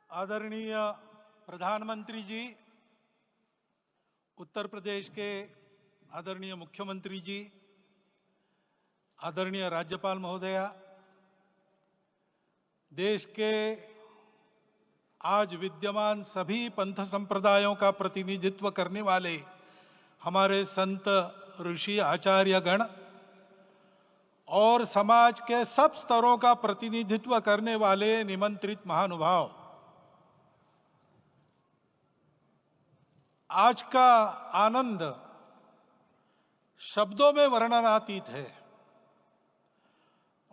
आदरणीय प्रधानमंत्री जी, उत्तर प्रदेश के आदरणीय मुख्यमंत्री जी, आदरणीय राज्यपाल महोदया, देश के आज विद्यमान सभी पंथ संप्रदायों का प्रतिनिधित्व करने वाले हमारे संत ऋषि आचार्य गण और समाज के सब स्तरों का प्रतिनिधित्व करने वाले निमंत्रित महानुभाव, आज का आनंद शब्दों में वर्णनातीत है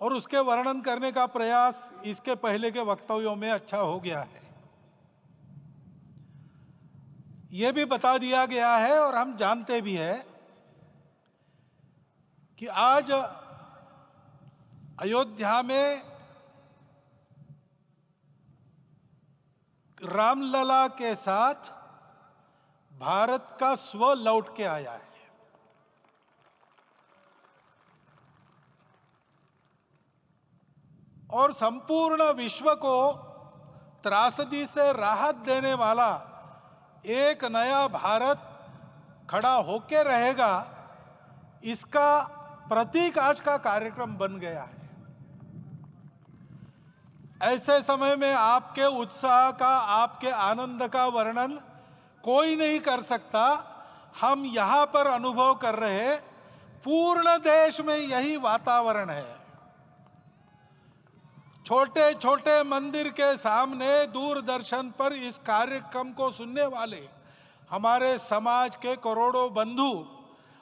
और उसके वर्णन करने का प्रयास इसके पहले के वक्तव्यों में अच्छा हो गया है। यह भी बता दिया गया है और हम जानते भी हैं कि आज अयोध्या में रामलला के साथ भारत का स्व लौट के आया है। और संपूर्ण विश्व को त्रासदी से राहत देने वाला एक नया भारत खड़ा होके रहेगा, इसका प्रतीक आज का कार्यक्रम बन गया है। ऐसे समय में आपके उत्साह का, आपके आनंद का वर्णन कोई नहीं कर सकता। हम यहां पर अनुभव कर रहे, पूर्ण देश में यही वातावरण है। छोटे छोटे मंदिर के सामने दूरदर्शन पर इस कार्यक्रम को सुनने वाले हमारे समाज के करोड़ों बंधु,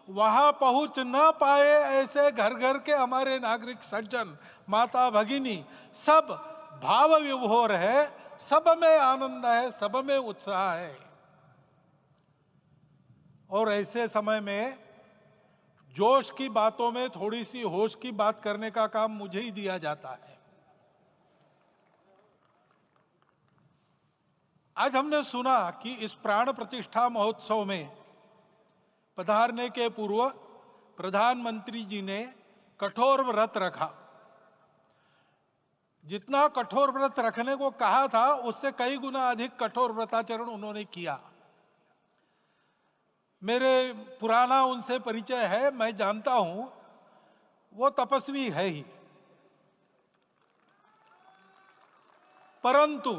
वहां पहुंच न पाए ऐसे घर घर के हमारे नागरिक सज्जन, माता भगिनी, सब भाव विभोर है, सब में आनंद है, सब में उत्साह है। और ऐसे समय में जोश की बातों में थोड़ी सी होश की बात करने का काम मुझे ही दिया जाता है। आज हमने सुना कि इस प्राण प्रतिष्ठा महोत्सव में पधारने के पूर्व प्रधानमंत्री जी ने कठोर व्रत रखा। जितना कठोर व्रत रखने को कहा था, उससे कई गुना अधिक कठोर व्रताचरण उन्होंने किया। मेरे पुराना उनसे परिचय है, मैं जानता हूं वो तपस्वी है ही, परंतु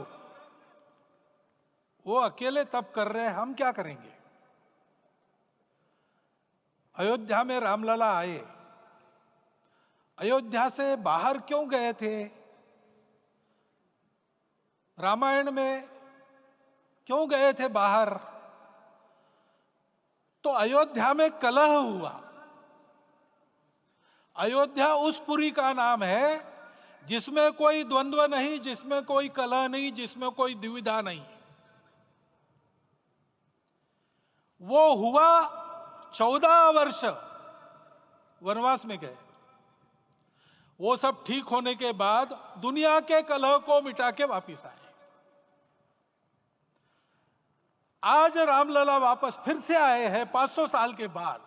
वो अकेले तप कर रहे हैं, हम क्या करेंगे। अयोध्या में रामलला आए, अयोध्या से बाहर क्यों गए थे? रामायण में क्यों गए थे बाहर? तो अयोध्या में कलह हुआ। अयोध्या उस पुरी का नाम है जिसमें कोई द्वंद्व नहीं, जिसमें कोई कलह नहीं, जिसमें कोई दुविधा नहीं। वो हुआ 14 वर्ष वनवास में गए। वो सब ठीक होने के बाद दुनिया के कलह को मिटा के वापिस आए। आज रामलला वापस फिर से आए हैं 500 साल के बाद।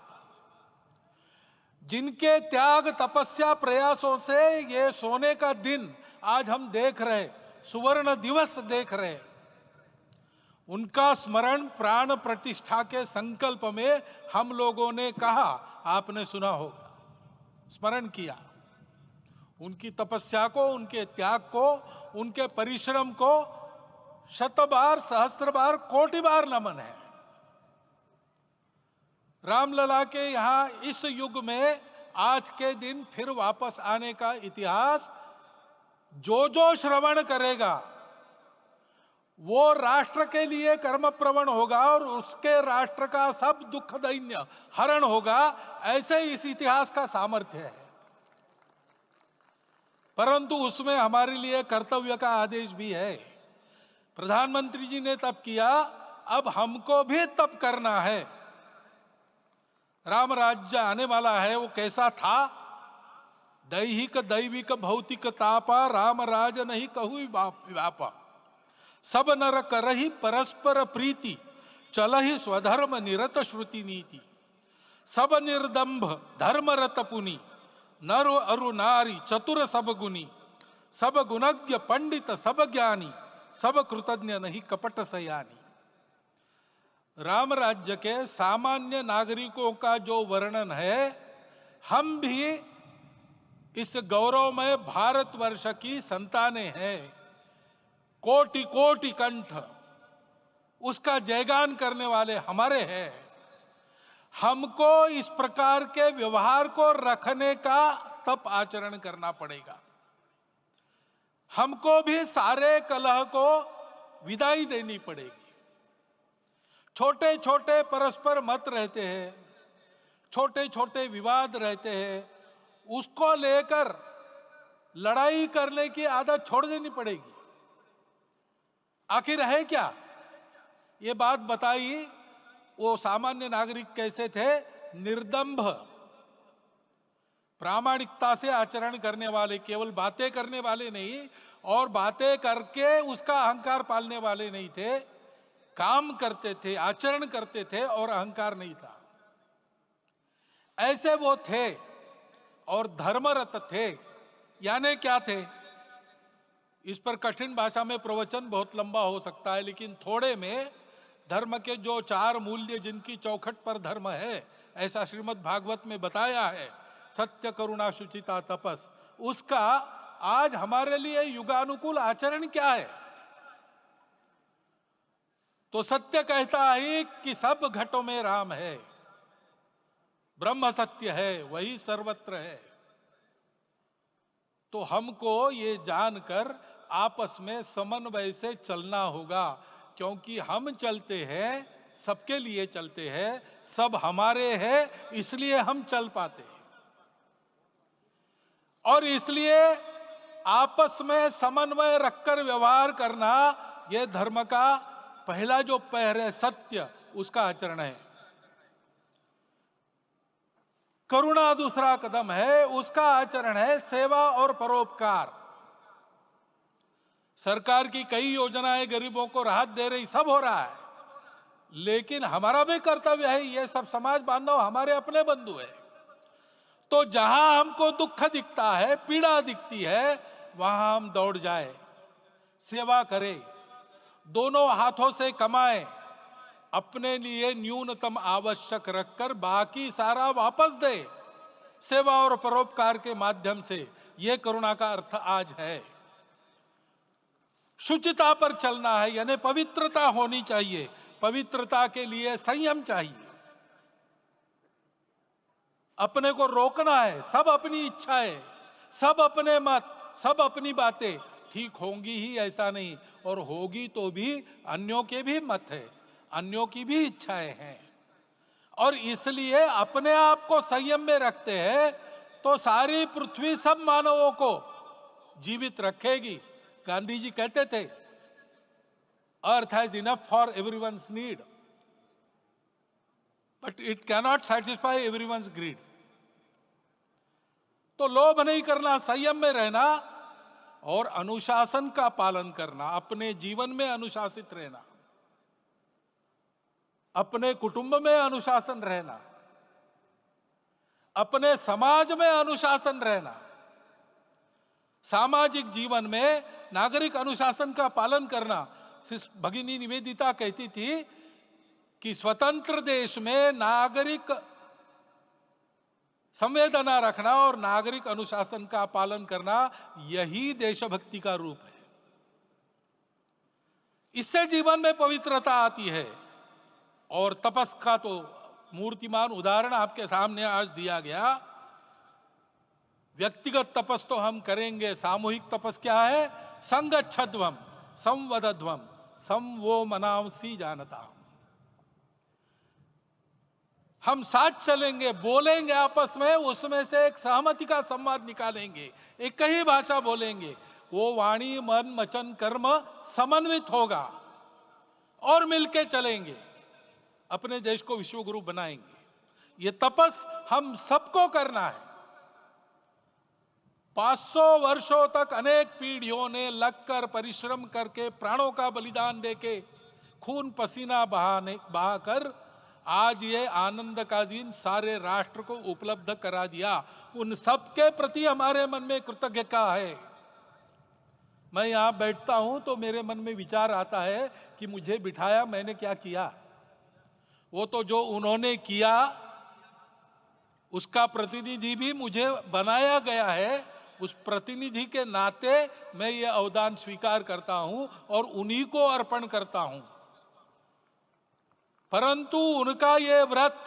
जिनके त्याग, तपस्या, प्रयासों से ये सोने का दिन आज हम देख रहे, सुवर्ण दिवस देख रहे, उनका स्मरण प्राण प्रतिष्ठा के संकल्प में हम लोगों ने कहा, आपने सुना होगा, स्मरण किया। उनकी तपस्या को, उनके त्याग को, उनके परिश्रम को शत बार, सहस्त्र बार, कोटि बार नमन है। रामलला के यहां इस युग में आज के दिन फिर वापस आने का इतिहास जो जो श्रवण करेगा वो राष्ट्र के लिए कर्म प्रवण होगा और उसके राष्ट्र का सब दुख दैन्य हरण होगा। ऐसे इस इतिहास का सामर्थ्य है। परंतु उसमें हमारे लिए कर्तव्य का आदेश भी है। प्रधानमंत्री जी ने तप किया, अब हमको भी तप करना है। राम राज्य आने वाला है, वो कैसा था? दैहिक दैविक भौतिक तापा, राम राज नहीं कहु व्यापा। सब नर करहि परस्पर प्रीति, चलहि स्वधर्म निरत श्रुति नीति। सब निर्दंभ धर्म रत पुनि, नर अरु नारी चतुर सब गुनी। सब गुणज्ञ पंडित सब ज्ञानी, सब कृतज्ञ नहीं कपट सयानी। राम राज्य के सामान्य नागरिकों का जो वर्णन है, हम भी इस गौरवमय भारतवर्ष की संतानें हैं। कोटि कोटि कंठ उसका जयगान करने वाले हमारे हैं। हमको इस प्रकार के व्यवहार को रखने का तप आचरण करना पड़ेगा। हमको भी सारे कलह को विदाई देनी पड़ेगी। छोटे छोटे परस्पर मत रहते हैं, छोटे छोटे विवाद रहते हैं, उसको लेकर लड़ाई करने की आदत छोड़ देनी पड़ेगी। आखिर है क्या? ये बात बताई। वो सामान्य नागरिक कैसे थे? निर्दंभ, प्रामाणिकता से आचरण करने वाले, केवल बातें करने वाले नहीं और बातें करके उसका अहंकार पालने वाले नहीं थे। काम करते थे, आचरण करते थे और अहंकार नहीं था। ऐसे वो थे और धर्मरत थे। यानी क्या थे? इस पर कठिन भाषा में प्रवचन बहुत लंबा हो सकता है, लेकिन थोड़े में धर्म के जो 4 मूल्य जिनकी चौखट पर धर्म है, ऐसा श्रीमद् भागवत में बताया है, सत्य, करुणा, शुचिता, तपस, उसका आज हमारे लिए युगानुकूल आचरण क्या है? तो सत्य कहता है कि सब घटों में राम है, ब्रह्म सत्य है, वही सर्वत्र है। तो हमको ये जानकर आपस में समन्वय से चलना होगा, क्योंकि हम चलते हैं, सबके लिए चलते हैं, सब हमारे हैं, इसलिए हम चल पाते हैं। और इसलिए आपस में समन्वय रखकर व्यवहार करना, यह धर्म का पहला जो पैर है, सत्य, उसका आचरण है। करुणा दूसरा कदम है, उसका आचरण है सेवा और परोपकार। सरकार की कई योजनाएं गरीबों को राहत दे रही, सब हो रहा है, लेकिन हमारा भी कर्तव्य है, ये सब समाज बांधव हमारे अपने बंधु है। तो जहां हमको दुख दिखता है, पीड़ा दिखती है, वहां हम दौड़ जाए, सेवा करें, दोनों हाथों से कमाएं, अपने लिए न्यूनतम आवश्यक रखकर बाकी सारा वापस दे, सेवा और परोपकार के माध्यम से। यह करुणा का अर्थ आज है। शुचिता पर चलना है, यानी पवित्रता होनी चाहिए। पवित्रता के लिए संयम चाहिए, अपने को रोकना है। सब अपनी इच्छाएं, सब अपने मत, सब अपनी बातें ठीक होंगी ही ऐसा नहीं, और होगी तो भी अन्यों के भी मत है, अन्यों की भी इच्छाएं हैं। और इसलिए अपने आप को संयम में रखते हैं तो सारी पृथ्वी सब मानवों को जीवित रखेगी। गांधी जी कहते थे, earth has enough for everyone's need, but it cannot satisfy everyone's greed. तो लोभ नहीं करना, संयम में रहना और अनुशासन का पालन करना, अपने जीवन में अनुशासित रहना, अपने कुटुंब में अनुशासन रहना, अपने समाज में अनुशासन रहना। सामाजिक जीवन में नागरिक अनुशासन का पालन करना। भगिनी निवेदिता कहती थी कि स्वतंत्र देश में नागरिक संवेदना रखना और नागरिक अनुशासन का पालन करना, यही देशभक्ति का रूप है। इससे जीवन में पवित्रता आती है। और तपस का तो मूर्तिमान उदाहरण आपके सामने आज दिया गया। व्यक्तिगत तपस तो हम करेंगे, सामूहिक तपस क्या है? संगच्छध्वम संवदध्वम सम वो मनांसी जानता। हम साथ चलेंगे, बोलेंगे आपस में, उसमें से एक सहमति का संवाद निकालेंगे, एक ही भाषा बोलेंगे, वो वाणी मन वचन कर्म समन्वित होगा और मिलके चलेंगे, अपने देश को विश्व गुरु बनाएंगे। ये तपस हम सबको करना है। 500 वर्षों तक अनेक पीढ़ियों ने लगकर परिश्रम करके, प्राणों का बलिदान देके, खून पसीना बहाकर आज ये आनंद का दिन सारे राष्ट्र को उपलब्ध करा दिया। उन सब के प्रति हमारे मन में कृतज्ञता है। मैं यहाँ बैठता हूं तो मेरे मन में विचार आता है कि मुझे बिठाया, मैंने क्या किया। वो तो जो उन्होंने किया उसका प्रतिनिधि भी मुझे बनाया गया है। उस प्रतिनिधि के नाते मैं ये अवदान स्वीकार करता हूं और उन्हीं को अर्पण करता हूं। परंतु उनका ये व्रत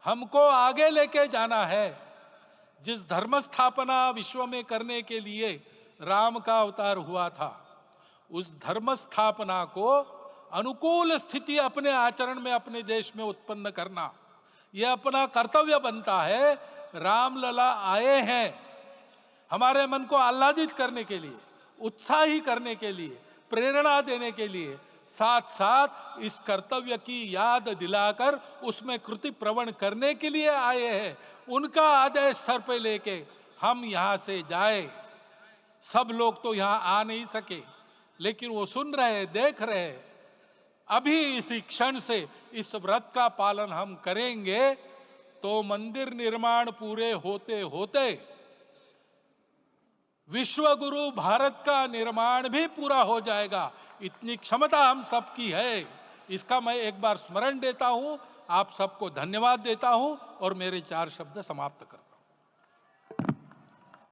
हमको आगे लेके जाना है। जिस धर्म स्थापना विश्व में करने के लिए राम का अवतार हुआ था, उस धर्म स्थापना को अनुकूल स्थिति अपने आचरण में, अपने देश में उत्पन्न करना, यह अपना कर्तव्य बनता है। रामलला आए हैं हमारे मन को आह्लादित करने के लिए, उत्साही करने के लिए, प्रेरणा देने के लिए, साथ साथ इस कर्तव्य की याद दिलाकर उसमें कृति प्रवण करने के लिए आए हैं। उनका आदेश सर पे लेके हम यहां से जाए। सब लोग तो यहां आ नहीं सके, लेकिन वो सुन रहे, देख रहे। अभी इसी क्षण से इस व्रत का पालन हम करेंगे तो मंदिर निर्माण पूरे होते होते विश्व गुरु भारत का निर्माण भी पूरा हो जाएगा। इतनी क्षमता हम सबकी है। इसका मैं एक बार स्मरण देता हूं, आप सबको धन्यवाद देता हूं और मेरे 4 शब्द समाप्त कर